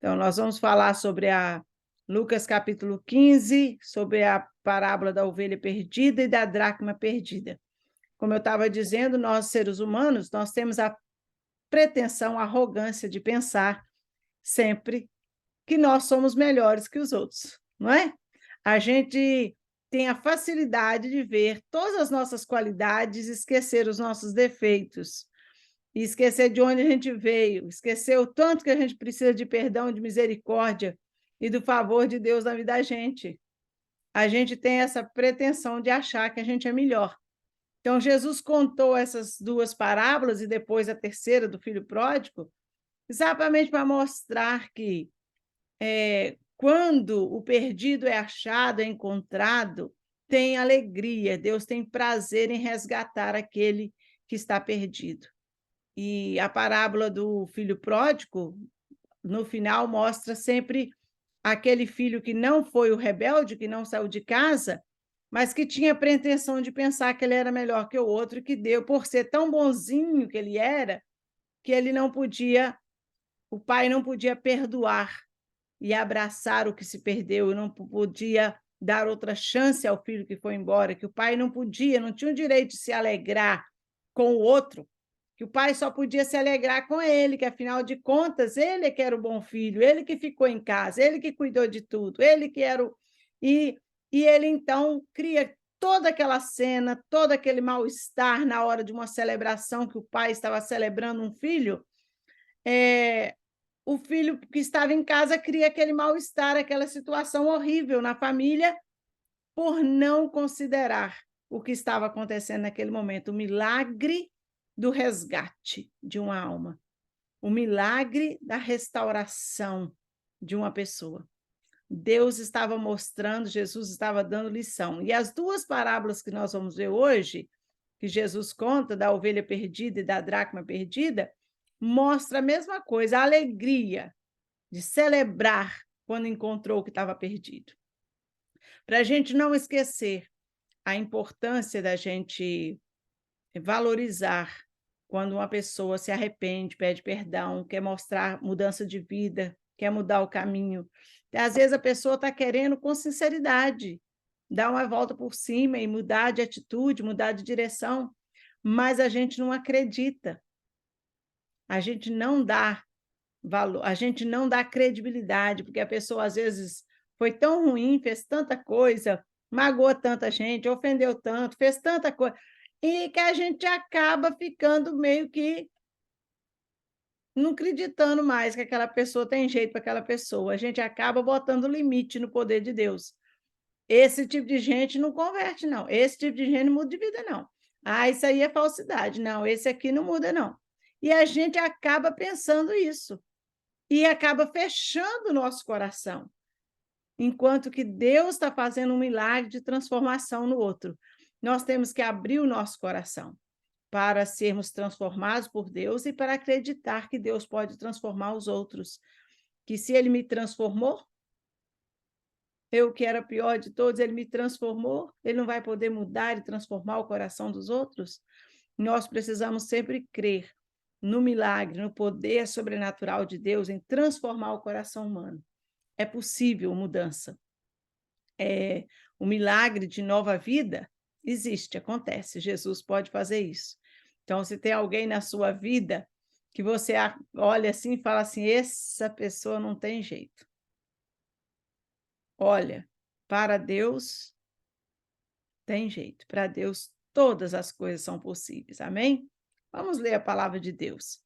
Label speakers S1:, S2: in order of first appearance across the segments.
S1: Então, nós vamos falar sobre Lucas capítulo 15, sobre a parábola da ovelha perdida e da dracma perdida. Como eu estava dizendo, nós, seres humanos, nós temos a pretensão, a arrogância de pensar sempre que nós somos melhores que os outros, não é? A gente tem a facilidade de ver todas as nossas qualidades, esquecer os nossos defeitos, e esquecer de onde a gente veio, esquecer o tanto que a gente precisa de perdão, de misericórdia e do favor de Deus na vida da gente. A gente tem essa pretensão de achar que a gente é melhor. Então, Jesus contou essas duas parábolas e depois a terceira do filho pródigo, exatamente para mostrar que quando o perdido é achado, é encontrado, tem alegria, Deus tem prazer em resgatar aquele que está perdido. E a parábola do filho pródigo, no final, mostra sempre aquele filho que não foi o rebelde, que não saiu de casa, mas que tinha a pretensão de pensar que ele era melhor que o outro, que deu, por ser tão bonzinho que ele era, que ele não podia, o pai não podia perdoar e abraçar o que se perdeu, não podia dar outra chance ao filho que foi embora, que o pai não podia, não tinha o direito de se alegrar com o outro, que o pai só podia se alegrar com ele, que afinal de contas ele que era o bom filho, ele que ficou em casa, ele que cuidou de tudo, ele que era o... E ele então cria toda aquela cena, todo aquele mal-estar na hora de uma celebração que o pai estava celebrando um filho, o filho que estava em casa cria aquele mal-estar, aquela situação horrível na família, por não considerar o que estava acontecendo naquele momento, o milagre do resgate de uma alma, o milagre da restauração de uma pessoa. Deus estava mostrando, Jesus estava dando lição. E as duas parábolas que nós vamos ver hoje, que Jesus conta, da ovelha perdida e da dracma perdida, mostra a mesma coisa, a alegria de celebrar quando encontrou o que estava perdido. Para a gente não esquecer a importância da gente valorizar quando uma pessoa se arrepende, pede perdão, quer mostrar mudança de vida, quer mudar o caminho. Às vezes a pessoa está querendo, com sinceridade, dar uma volta por cima e mudar de atitude, mudar de direção, mas a gente não acredita. A gente não dá valor, a gente não dá credibilidade, porque a pessoa, às vezes, foi tão ruim, fez tanta coisa, magoou tanta gente, ofendeu tanto, fez tanta coisa, e que a gente acaba ficando meio que não acreditando mais que aquela pessoa tem jeito para aquela pessoa. A gente acaba botando limite no poder de Deus. Esse tipo de gente não converte, não. Esse tipo de gente não muda de vida, não. Ah, isso aí é falsidade. Não, esse aqui não muda, não. E a gente acaba pensando isso. E acaba fechando o nosso coração, enquanto que Deus está fazendo um milagre de transformação no outro. Nós temos que abrir o nosso coração para sermos transformados por Deus e para acreditar que Deus pode transformar os outros. Que se Ele me transformou, eu que era pior de todos, Ele me transformou, Ele não vai poder mudar e transformar o coração dos outros? Nós precisamos sempre crer no milagre, no poder sobrenatural de Deus em transformar o coração humano. É possível mudança. O milagre de nova vida existe, acontece. Jesus pode fazer isso. Então, se tem alguém na sua vida que você olha assim e fala assim, essa pessoa não tem jeito. Olha, para Deus tem jeito. Para Deus todas as coisas são possíveis. Amém? Vamos ler a palavra de Deus.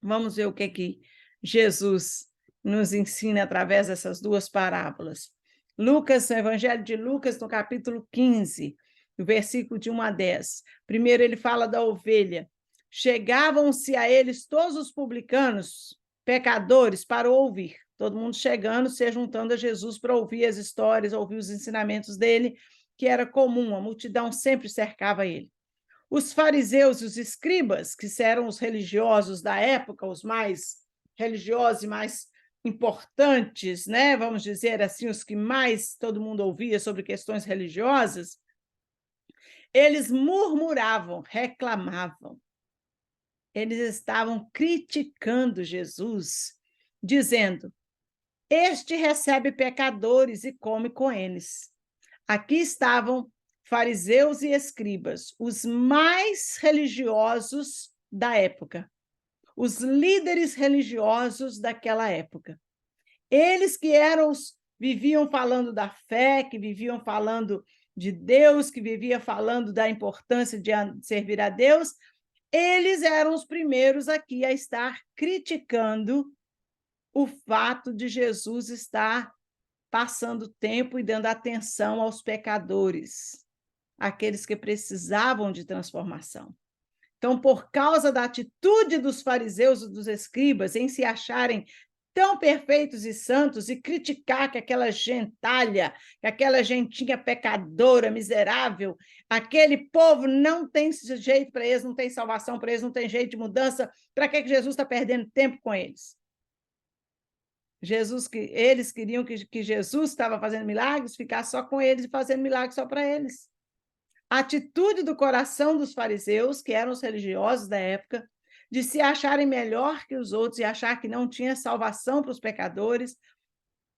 S1: Vamos ver o que Jesus nos ensina através dessas duas parábolas. Lucas, no Evangelho de Lucas, no capítulo 15, no versículo de 1 a 10. Primeiro ele fala da ovelha. Chegavam-se a eles todos os publicanos, pecadores, para ouvir. Todo mundo chegando, se juntando a Jesus para ouvir as histórias, ouvir os ensinamentos dele, que era comum, a multidão sempre cercava ele. Os fariseus e os escribas, que eram os religiosos da época, os mais religiosos e mais importantes, né? Vamos dizer assim, os que mais todo mundo ouvia sobre questões religiosas, eles murmuravam, reclamavam. Eles estavam criticando Jesus, dizendo: Este recebe pecadores e come com eles. Aqui estavam fariseus e escribas, os mais religiosos da época, os líderes religiosos daquela época. Eles que viviam falando da fé, que viviam falando de Deus, que viviam falando da importância de servir a Deus, eles eram os primeiros aqui a estar criticando o fato de Jesus estar passando tempo e dando atenção aos pecadores, aqueles que precisavam de transformação. Então, por causa da atitude dos fariseus e dos escribas em se acharem tão perfeitos e santos e criticar que aquela gentalha, que aquela gentinha pecadora, miserável, aquele povo não tem jeito para eles, não tem salvação para eles, não tem jeito de mudança, para que Jesus está perdendo tempo com eles? Eles queriam que Jesus estava fazendo milagres, ficar só com eles e fazendo milagres só para eles. A atitude do coração dos fariseus, que eram os religiosos da época, de se acharem melhor que os outros e achar que não tinha salvação para os pecadores,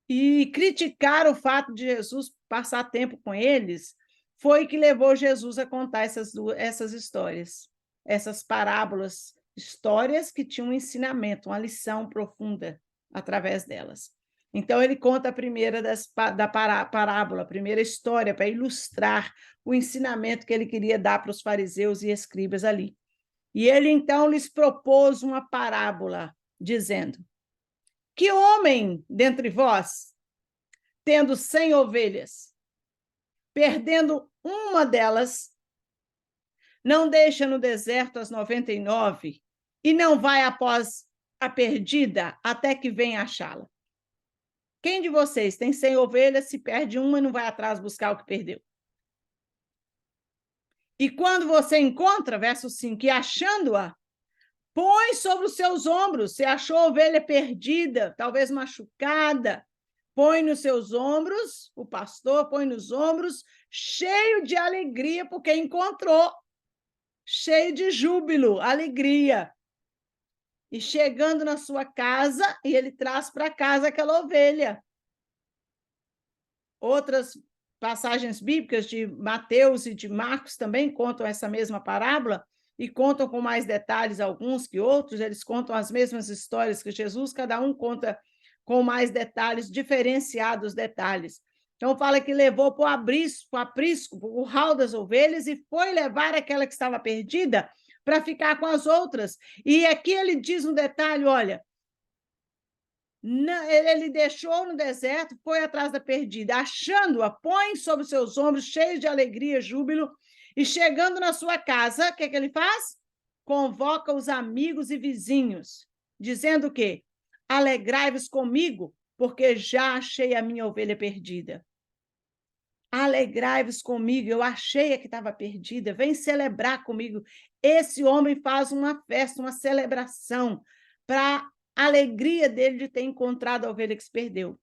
S1: e criticar o fato de Jesus passar tempo com eles, foi que levou Jesus a contar essas histórias, essas parábolas, histórias que tinham um ensinamento, uma lição profunda através delas. Então, ele conta a primeira da parábola, a primeira história, para ilustrar o ensinamento que ele queria dar para os fariseus e escribas ali. E ele, então, lhes propôs uma parábola, dizendo: que homem dentre vós, tendo 100 ovelhas, perdendo uma delas, não deixa no deserto as 99 e não vai após a perdida até que venha achá-la? Quem de vocês tem 100 ovelhas, se perde uma e não vai atrás buscar o que perdeu? E quando você encontra, verso 5, e achando-a, põe sobre os seus ombros. Se achou a ovelha perdida, talvez machucada, põe nos seus ombros, o pastor põe nos ombros, cheio de alegria, porque encontrou, cheio de júbilo, alegria. E chegando na sua casa, e ele traz para casa aquela ovelha. Outras passagens bíblicas de Mateus e de Marcos também contam essa mesma parábola, e contam com mais detalhes alguns que outros, eles contam as mesmas histórias que Jesus, cada um conta com mais detalhes, diferenciados detalhes. Então, fala que levou para o aprisco, para o curral das ovelhas, e foi levar aquela que estava perdida para ficar com as outras. E aqui ele diz um detalhe, olha, ele deixou no deserto, foi atrás da perdida, achando-a, põe sobre seus ombros, cheios de alegria, júbilo, e chegando na sua casa, o que ele faz? Convoca os amigos e vizinhos, dizendo o quê? Alegrai-vos comigo, porque já achei a minha ovelha perdida. Alegrai-vos comigo, eu achei a que estava perdida, vem celebrar comigo. Esse homem faz uma festa, uma celebração, para a alegria dele de ter encontrado a ovelha que se perdeu.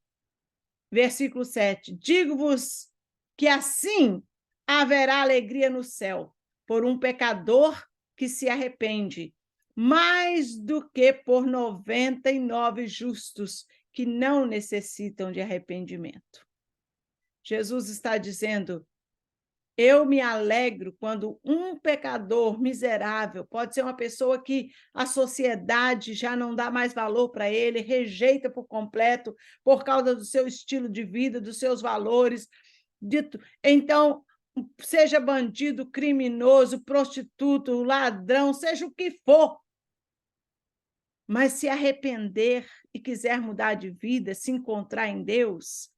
S1: Versículo 7. Digo-vos que assim haverá alegria no céu por um pecador que se arrepende, mais do que por 99 justos que não necessitam de arrependimento. Jesus está dizendo: eu me alegro quando um pecador miserável, pode ser uma pessoa que a sociedade já não dá mais valor para ele, rejeita por completo por causa do seu estilo de vida, dos seus valores. Então, seja bandido, criminoso, prostituto, ladrão, seja o que for, mas se arrepender e quiser mudar de vida, se encontrar em Deus,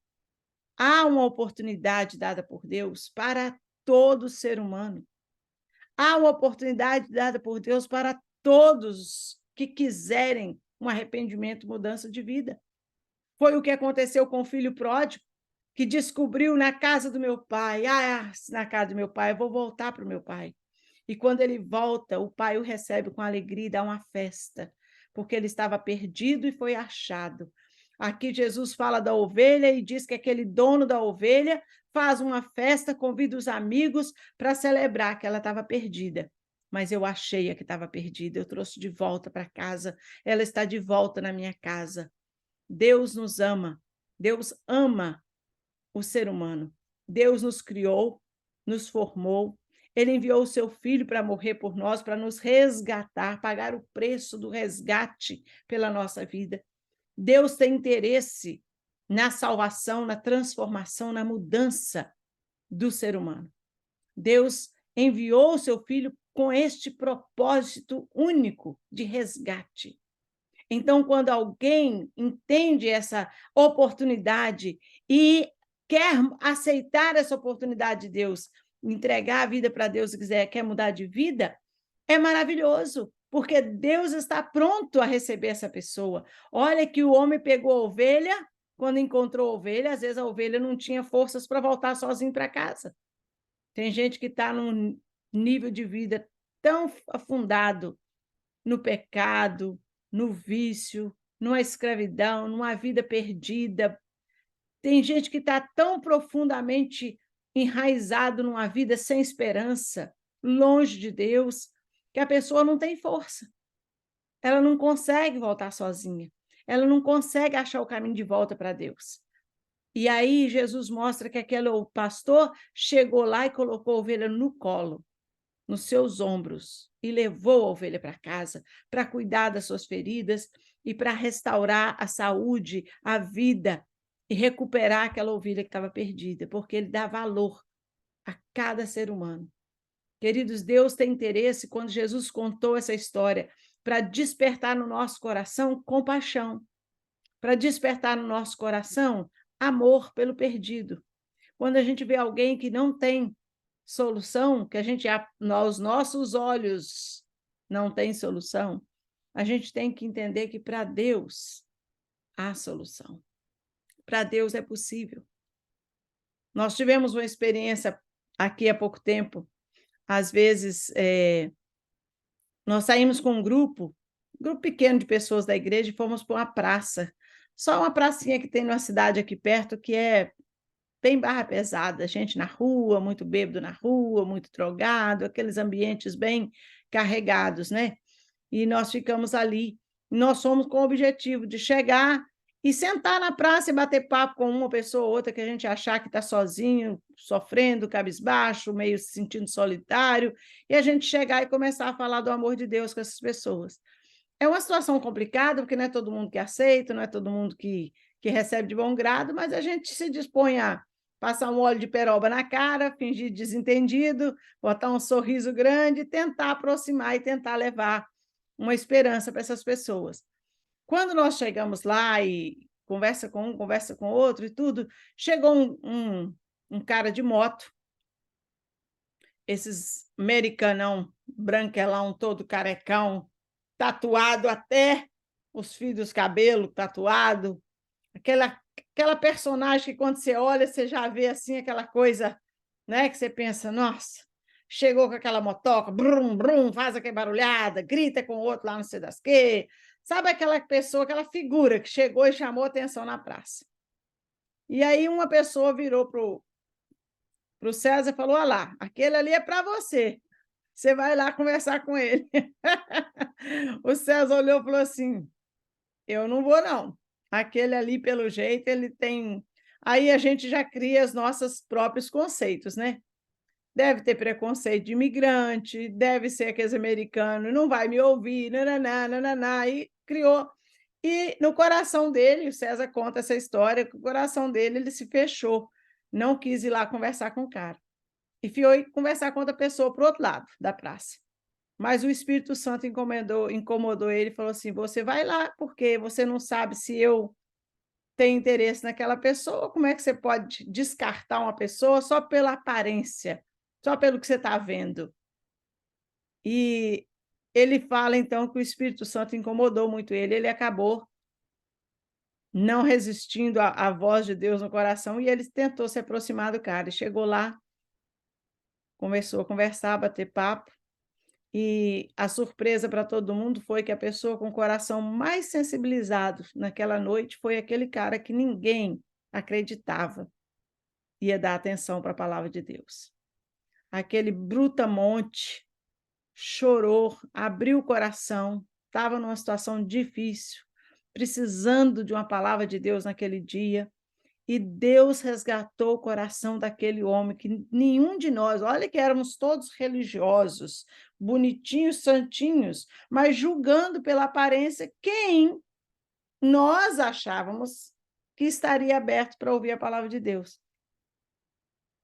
S1: há uma oportunidade dada por Deus para todo ser humano. Há uma oportunidade dada por Deus para todos que quiserem um arrependimento, mudança de vida. Foi o que aconteceu com o filho pródigo, que descobriu na casa do meu pai, na casa do meu pai, eu vou voltar para o meu pai. E quando ele volta, o pai o recebe com alegria e dá uma festa, porque ele estava perdido e foi achado. Aqui Jesus fala da ovelha e diz que aquele dono da ovelha faz uma festa, convida os amigos para celebrar que ela estava perdida. Mas eu achei a que estava perdida, eu trouxe de volta para casa, ela está de volta na minha casa. Deus nos ama. Deus ama o ser humano. Deus nos criou, nos formou. Ele enviou o seu filho para morrer por nós, para nos resgatar, pagar o preço do resgate pela nossa vida. Deus tem interesse na salvação, na transformação, na mudança do ser humano. Deus enviou o seu filho com este propósito único de resgate. Então, quando alguém entende essa oportunidade e quer aceitar essa oportunidade de Deus, entregar a vida para Deus e quer mudar de vida, é maravilhoso, porque Deus está pronto a receber essa pessoa. Olha que o homem pegou a ovelha, quando encontrou a ovelha, às vezes a ovelha não tinha forças para voltar sozinho para casa. Tem gente que está num nível de vida tão afundado no pecado, no vício, numa escravidão, numa vida perdida. Tem gente que está tão profundamente enraizado numa vida sem esperança, longe de Deus, que a pessoa não tem força. Ela não consegue voltar sozinha. Ela não consegue achar o caminho de volta para Deus. E aí Jesus mostra que aquele pastor chegou lá e colocou a ovelha no colo, nos seus ombros, e levou a ovelha para casa para cuidar das suas feridas e para restaurar a saúde, a vida e recuperar aquela ovelha que estava perdida, porque ele dá valor a cada ser humano. Queridos, Deus tem interesse, quando Jesus contou essa história, para despertar no nosso coração compaixão, para despertar no nosso coração amor pelo perdido. Quando a gente vê alguém que não tem solução, que a gente, aos nossos olhos, não tem solução, a gente tem que entender que para Deus há solução. Para Deus é possível. Nós tivemos uma experiência aqui há pouco tempo, às vezes, nós saímos com um grupo pequeno de pessoas da igreja e fomos para uma praça, só uma pracinha que tem numa cidade aqui perto, que é bem barra pesada, gente na rua, muito bêbado na rua, muito drogado, aqueles ambientes bem carregados, né? E nós ficamos ali. Nós fomos com o objetivo de chegar e sentar na praça e bater papo com uma pessoa ou outra que a gente achar que está sozinho, sofrendo, cabisbaixo, meio se sentindo solitário, e a gente chegar e começar a falar do amor de Deus com essas pessoas. É uma situação complicada, porque não é todo mundo que aceita, não é todo mundo que recebe de bom grado, mas a gente se dispõe a passar um óleo de peroba na cara, fingir desentendido, botar um sorriso grande, tentar aproximar e tentar levar uma esperança para essas pessoas. Quando nós chegamos lá e conversa com um, conversa com outro e tudo, chegou um cara de moto, esses americanão, branquelão, todo carecão, tatuado até os fios dos cabelos, tatuado, aquela personagem que quando você olha, você já vê assim aquela coisa, né, que você pensa, nossa, chegou com aquela motoca, brum, brum, faz aquela barulhada, grita com o outro lá não sei das quê. Sabe aquela pessoa, aquela figura que chegou e chamou atenção na praça. E aí uma pessoa virou pro César e falou, olha lá, aquele ali é para você. Você vai lá conversar com ele. O César olhou e falou assim, eu não vou, não. Aquele ali, pelo jeito, ele tem... Aí a gente já cria os nossos próprios conceitos, né? Deve ter preconceito de imigrante, deve ser aqueles americanos, não vai me ouvir, nananá, nananá, e criou. E no coração dele, o César conta essa história, que o coração dele, ele se fechou, não quis ir lá conversar com o cara. E foi conversar com outra pessoa para o outro lado da praça. Mas o Espírito Santo incomodou ele e falou assim, você vai lá, porque você não sabe se eu tenho interesse naquela pessoa, como é que você pode descartar uma pessoa só pela aparência, só pelo que você está vendo? E ele fala, então, que o Espírito Santo incomodou muito ele acabou não resistindo à voz de Deus no coração, e ele tentou se aproximar do cara, e chegou lá, começou a conversar, a bater papo, e a surpresa para todo mundo foi que a pessoa com o coração mais sensibilizado naquela noite foi aquele cara que ninguém acreditava ia dar atenção para a palavra de Deus. Aquele brutamonte chorou, abriu o coração, estava numa situação difícil, precisando de uma palavra de Deus naquele dia, e Deus resgatou o coração daquele homem, que nenhum de nós, olha que éramos todos religiosos, bonitinhos, santinhos, mas julgando pela aparência quem nós achávamos que estaria aberto para ouvir a palavra de Deus.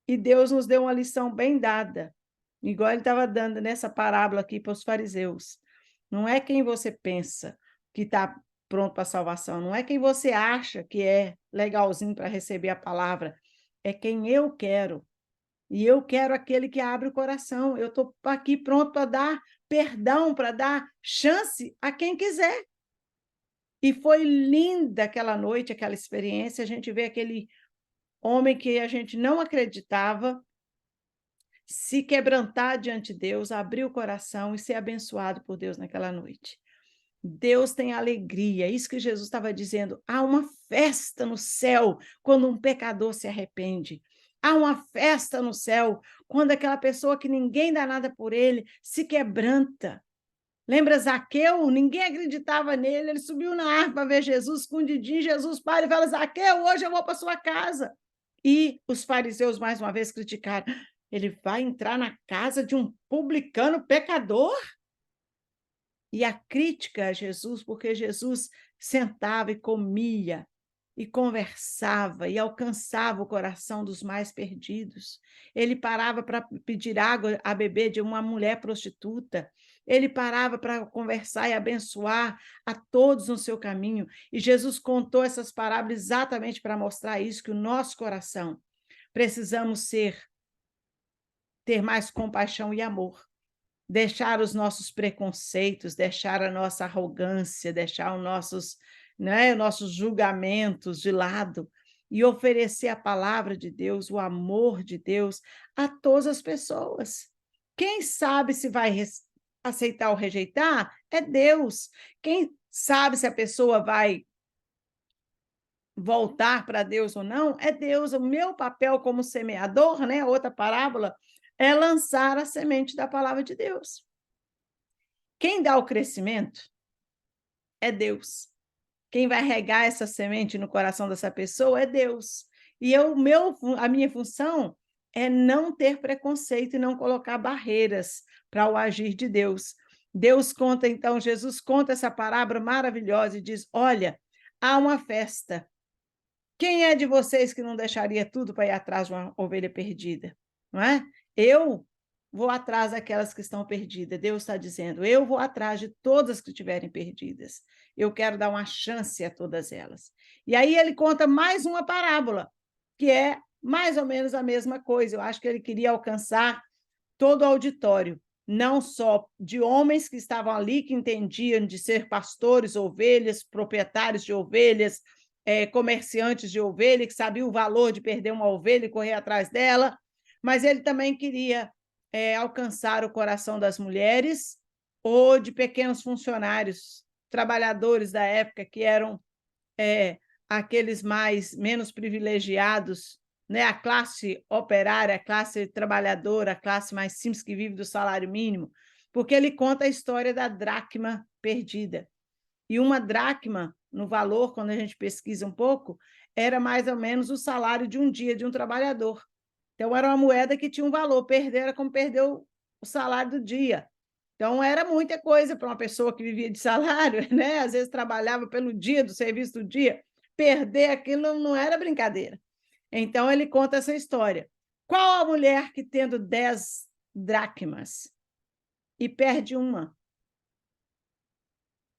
S1: E Deus nos deu uma lição bem dada, igual ele estava dando nessa parábola aqui para os fariseus. Não é quem você pensa que está pronto para a salvação, não é quem você acha que é legalzinho para receber a palavra, é quem eu quero. E eu quero aquele que abre o coração. Eu estou aqui pronto para dar perdão, para dar chance a quem quiser. E foi linda aquela noite, aquela experiência, a gente vê aquele homem que a gente não acreditava se quebrantar diante de Deus, abrir o coração e ser abençoado por Deus naquela noite. Deus tem alegria, isso que Jesus estava dizendo, há uma festa no céu quando um pecador se arrepende. Há uma festa no céu quando aquela pessoa que ninguém dá nada por ele se quebranta. Lembra Zaqueu? Ninguém acreditava nele, ele subiu na árvore para ver Jesus, escondidinho, Jesus para e fala, Zaqueu, hoje eu vou para sua casa. E os fariseus, mais uma vez, criticaram, ele vai entrar na casa de um publicano pecador? E a crítica a Jesus, porque Jesus sentava e comia, e conversava, e alcançava o coração dos mais perdidos. Ele parava para pedir água a beber de uma mulher prostituta. Ele parava para conversar e abençoar a todos no seu caminho. E Jesus contou essas parábolas exatamente para mostrar isso, que o nosso coração precisamos ter mais compaixão e amor. Deixar os nossos preconceitos, deixar a nossa arrogância, deixar nossos julgamentos de lado e oferecer a palavra de Deus, o amor de Deus a todas as pessoas. Quem sabe se vai aceitar ou rejeitar é Deus. Quem sabe se a pessoa vai voltar para Deus ou não é Deus. O meu papel como semeador, né, outra parábola, é lançar a semente da palavra de Deus. Quem dá o crescimento é Deus. Quem vai regar essa semente no coração dessa pessoa é Deus. E a minha função é não ter preconceito e não colocar barreiras para o agir de Deus. Deus conta, então, Jesus conta essa parábola maravilhosa e diz, olha, há uma festa. Quem é de vocês que não deixaria tudo para ir atrás de uma ovelha perdida? Não é? Eu vou atrás daquelas que estão perdidas. Deus está dizendo, eu vou atrás de todas que estiverem perdidas. Eu quero dar uma chance a todas elas. E aí ele conta mais uma parábola, que é mais ou menos a mesma coisa. Eu acho que ele queria alcançar todo o auditório, não só de homens que estavam ali, que entendiam de ser pastores, ovelhas, proprietários de ovelhas, comerciantes de ovelha, que sabiam o valor de perder uma ovelha e correr atrás dela, mas ele também queria alcançar o coração das mulheres ou de pequenos funcionários, trabalhadores da época, que eram aqueles menos privilegiados, né? A classe operária, a classe trabalhadora, a classe mais simples que vive do salário mínimo, porque ele conta a história da dracma perdida. E uma dracma, no valor, quando a gente pesquisa um pouco, era mais ou menos o salário de um dia de um trabalhador. Então, era uma moeda que tinha um valor, perder era como perder o salário do dia. Então, era muita coisa para uma pessoa que vivia de salário, né? Às vezes trabalhava pelo dia, do serviço do dia, perder aquilo não era brincadeira. Então, ele conta essa história. Qual a mulher que, tendo 10 dracmas e perde uma?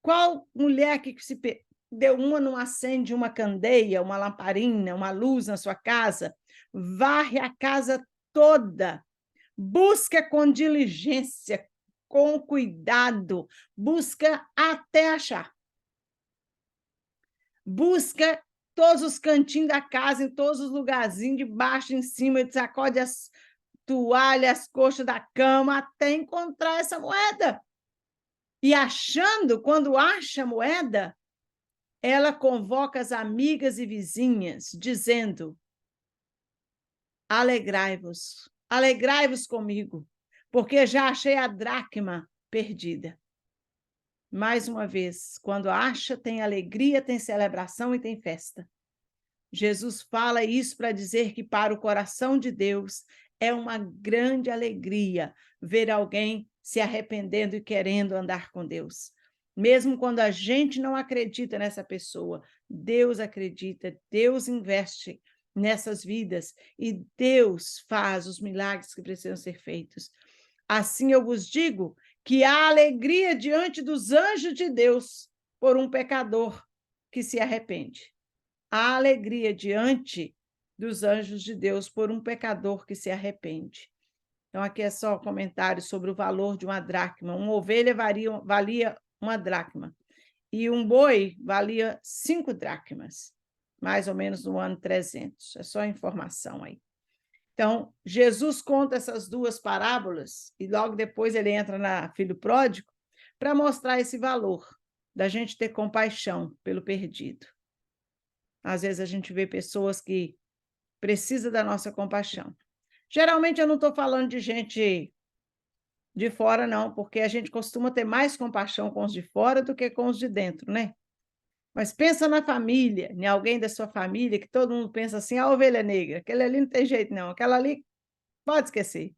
S1: Qual mulher que se deu uma, não acende uma candeia, uma lamparina, uma luz na sua casa, varre a casa toda, busca com diligência, com cuidado, busca até achar. Busca todos os cantinhos da casa, em todos os lugarzinhos, de baixo, em cima, sacode as toalhas, as coxas da cama, até encontrar essa moeda. E achando, quando acha a moeda, ela convoca as amigas e vizinhas, dizendo, alegrai-vos comigo, porque já achei a dracma perdida. Mais uma vez, quando acha, tem alegria, tem celebração e tem festa. Jesus fala isso para dizer que para o coração de Deus é uma grande alegria ver alguém se arrependendo e querendo andar com Deus. Mesmo quando a gente não acredita nessa pessoa, Deus acredita, Deus investe nessas vidas e Deus faz os milagres que precisam ser feitos. Assim eu vos digo que há alegria diante dos anjos de Deus por um pecador que se arrepende. Há alegria diante dos anjos de Deus por um pecador que se arrepende. Então, aqui é só um comentário sobre o valor de uma dracma. Uma ovelha valia uma dracma e um boi valia 5 dracmas, mais ou menos no ano 300. É só informação aí. Então, Jesus conta essas duas parábolas e logo depois ele entra na Filho Pródigo para mostrar esse valor da gente ter compaixão pelo perdido. Às vezes a gente vê pessoas que precisam da nossa compaixão. Geralmente eu não estou falando de gente de fora, não, porque a gente costuma ter mais compaixão com os de fora do que com os de dentro, né? Mas pensa na família, em alguém da sua família, que todo mundo pensa assim, a ovelha negra, aquele ali não tem jeito, não, aquela ali pode esquecer.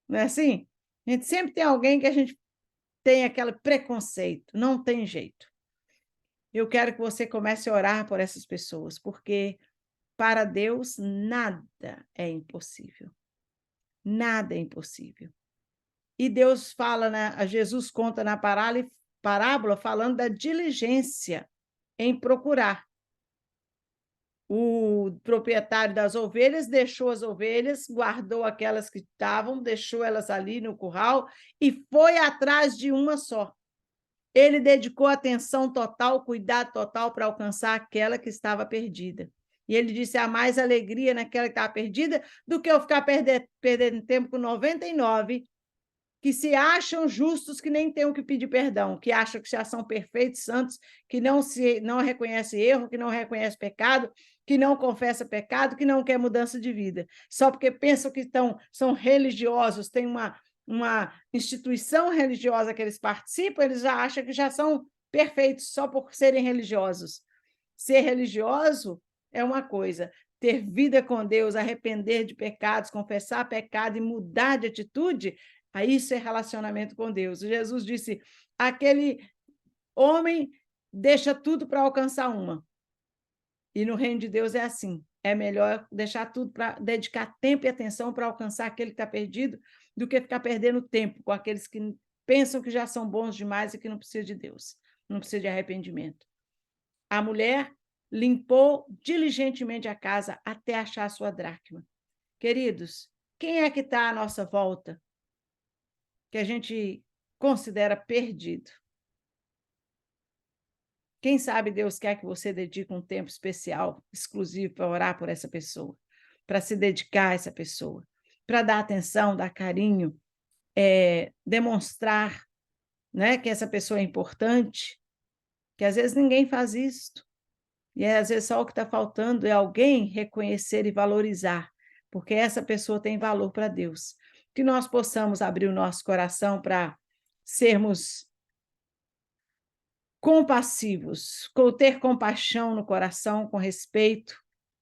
S1: Não é assim? A gente sempre tem alguém que a gente tem aquele preconceito, não tem jeito. Eu quero que você comece a orar por essas pessoas, porque para Deus nada é impossível. Nada é impossível. E Deus fala, Jesus conta na parábola falando da diligência em procurar. O proprietário das ovelhas deixou as ovelhas, guardou aquelas que estavam, deixou elas ali no curral e foi atrás de uma só. Ele dedicou atenção total, cuidado total para alcançar aquela que estava perdida. E ele disse: há mais alegria naquela que estava perdida do que eu ficar perdendo tempo com 99 que se acham justos, que nem têm o que pedir perdão, que acham que já são perfeitos, santos, que não reconhece erro, que não reconhece pecado, que não confessa pecado, que não quer mudança de vida. Só porque pensam que são religiosos, têm uma instituição religiosa que eles participam, eles já acham que já são perfeitos só por serem religiosos. Ser religioso é uma coisa, ter vida com Deus, arrepender de pecados, confessar pecado e mudar de atitude, aí isso é relacionamento com Deus. Jesus disse, aquele homem deixa tudo para alcançar uma. E no reino de Deus é assim, é melhor deixar tudo para dedicar tempo e atenção para alcançar aquele que está perdido, do que ficar perdendo tempo com aqueles que pensam que já são bons demais e que não precisam de Deus, não precisam de arrependimento. A mulher limpou diligentemente a casa até achar a sua dracma. Queridos, quem é que está à nossa volta que a gente considera perdido? Quem sabe Deus quer que você dedique um tempo especial, exclusivo, para orar por essa pessoa, para se dedicar a essa pessoa, para dar atenção, dar carinho, demonstrar, né, que essa pessoa é importante, que às vezes ninguém faz isso. E às vezes só o que está faltando é alguém reconhecer e valorizar, porque essa pessoa tem valor para Deus. Que nós possamos abrir o nosso coração para sermos compassivos, ter compaixão no coração, com respeito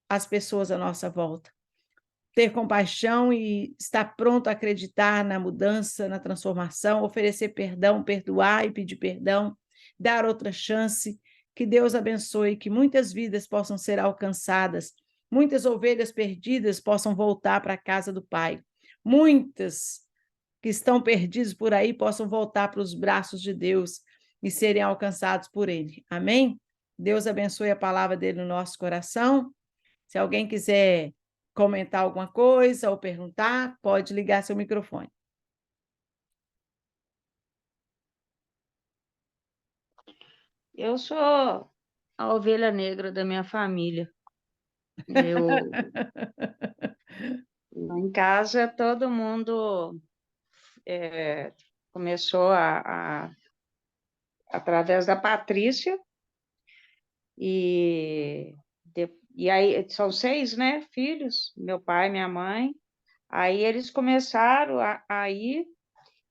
S1: às pessoas à nossa volta. Ter compaixão e estar pronto a acreditar na mudança, na transformação, oferecer perdão, perdoar e pedir perdão, dar outra chance. Que Deus abençoe, que muitas vidas possam ser alcançadas, muitas ovelhas perdidas possam voltar para a casa do Pai. Muitas que estão perdidas por aí possam voltar para os braços de Deus e serem alcançados por Ele. Amém? Deus abençoe a palavra dele no nosso coração. Se alguém quiser comentar alguma coisa ou perguntar, pode ligar seu microfone.
S2: Eu sou a ovelha negra da minha família. Lá em casa, todo mundo começou através da Patrícia, e aí são 6, né, filhos, meu pai, minha mãe. Aí eles começaram a ir,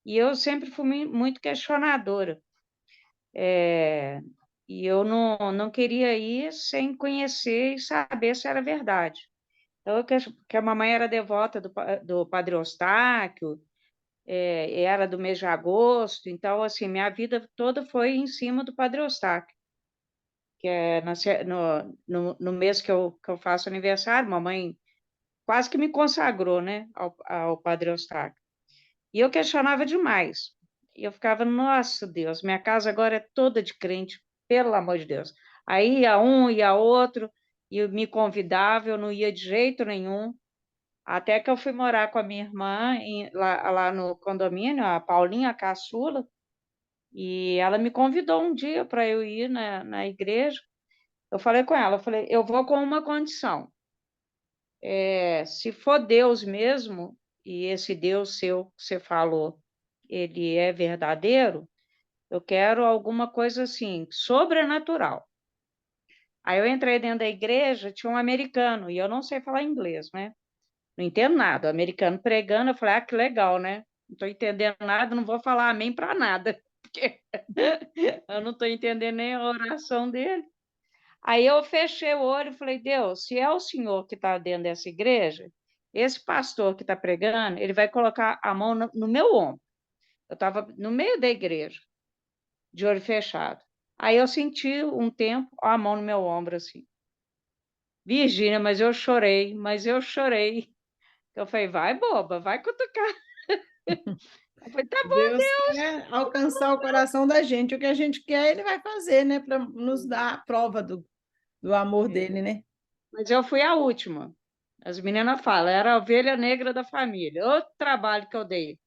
S2: E eu sempre fui muito questionadora. E eu não queria ir sem conhecer e saber se era verdade. Então, que a mamãe era devota do Padre Eustáquio, era do mês de agosto, então, assim, minha vida toda foi em cima do Padre Eustáquio, que é no mês que eu faço aniversário, mamãe quase que me consagrou, né, ao Padre Eustáquio. E eu questionava demais. E eu ficava, nossa Deus, minha casa agora é toda de crente, pelo amor de Deus. Aí ia um, ia outro, e me convidava, eu não ia de jeito nenhum. Até que eu fui morar com a minha irmã lá no condomínio, a Paulinha, a caçula, e ela me convidou um dia para eu ir na igreja. Eu falei com ela, eu falei, eu vou com uma condição. Se for Deus mesmo, e esse Deus seu que você falou, ele é verdadeiro, eu quero alguma coisa assim, sobrenatural. Aí eu entrei dentro da igreja, tinha um americano, e eu não sei falar inglês, né? Não entendo nada. O americano pregando, eu falei, que legal, né? Não estou entendendo nada, não vou falar amém para nada, porque eu não estou entendendo nem a oração dele. Aí eu fechei o olho e falei, Deus, se é o Senhor que está dentro dessa igreja, esse pastor que está pregando, ele vai colocar a mão no meu ombro. Eu estava no meio da igreja, de olho fechado. Aí eu senti um tempo a mão no meu ombro, assim. Virgínia, mas eu chorei, mas eu chorei. Eu falei, vai, boba, vai cutucar. Eu falei, tá bom,
S1: Deus quer alcançar o coração da gente. O que a gente quer, ele vai fazer, né? Para nos dar a prova do amor
S2: Deus.
S1: dele, né?
S2: Mas eu fui a última. As meninas falam, era a ovelha negra da família. Outro trabalho que eu dei.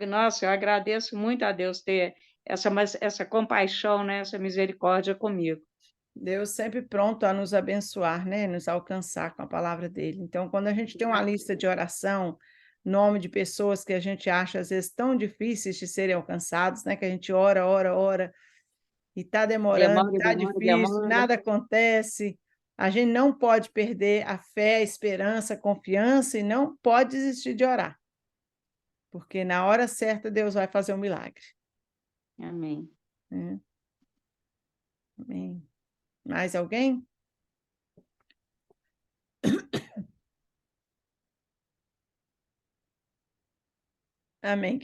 S2: Nossa, eu agradeço muito a Deus ter essa compaixão, né, essa misericórdia comigo.
S1: Deus sempre pronto a nos abençoar, né? Nos alcançar com a palavra dele. Então, quando a gente tem uma lista de oração, nome de pessoas que a gente acha às vezes tão difíceis de serem alcançados, né? Que a gente ora, ora, ora, e está demorando,
S2: Demora,
S1: está
S2: demora,
S1: difícil,
S2: demora.
S1: nada acontece. A gente não pode perder a fé, a esperança, a confiança e não pode desistir de orar, porque na hora certa Deus vai fazer um milagre.
S2: Amém.
S1: Né? Amém. Mais alguém? Amém.